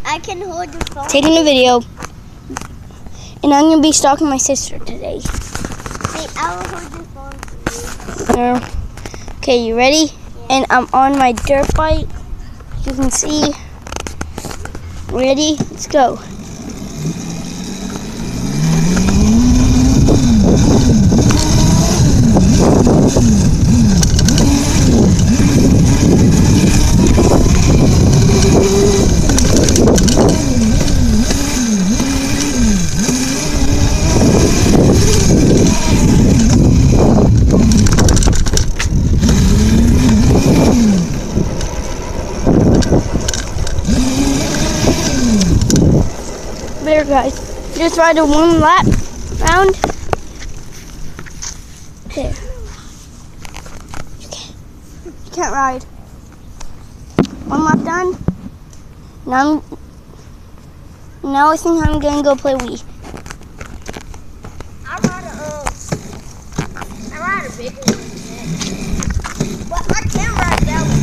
I can hold the phone. Taking a video. And I'm going to be stalking my sister today. Wait, I will hold the phone for you. Okay, you ready? Yeah. And I'm on my dirt bike. You can see. Ready? Let's go. There, guys. Just ride a 1 lap round. There. You can't ride. 1 lap done. Now I think I'm gonna go play Wii. I ride a bigger one. But I can't ride that one.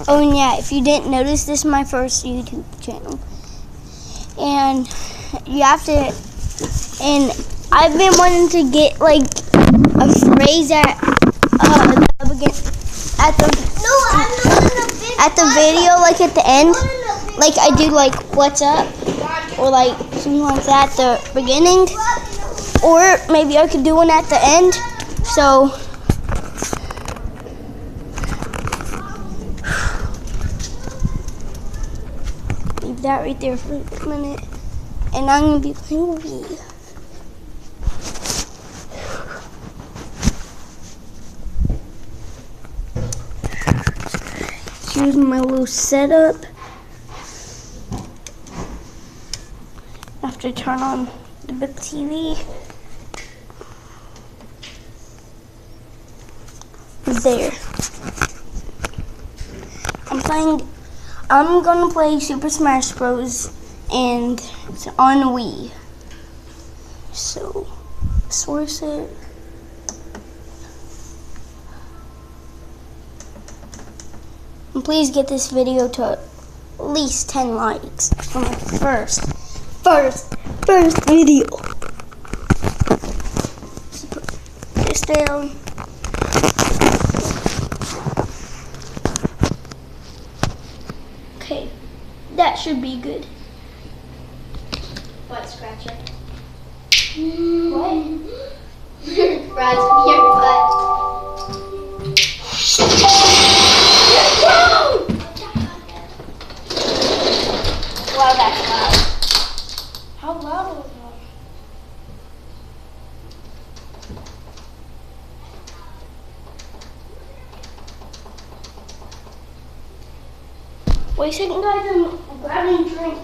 Oh, and yeah, if you didn't notice, this is my first YouTube channel. And you have to, and I've been wanting to get like a phrase at the video, like at the end, like I do like what's up, or like something like that at the beginning, or maybe I could do one at the end. So leave that right there for a minute, and I'm gonna be playing Wii. Choose my little setup. I have to turn on the big TV. There. I'm gonna play Super Smash Bros. And it's on Wii. So, source it. And please get this video to at least 10 likes for my first video. Just put this down. Okay, that should be good. Butt scratcher. What? Your butt. Wow, that's loud. How loud was that? Wait a second, guys, I'm grabbing a drink.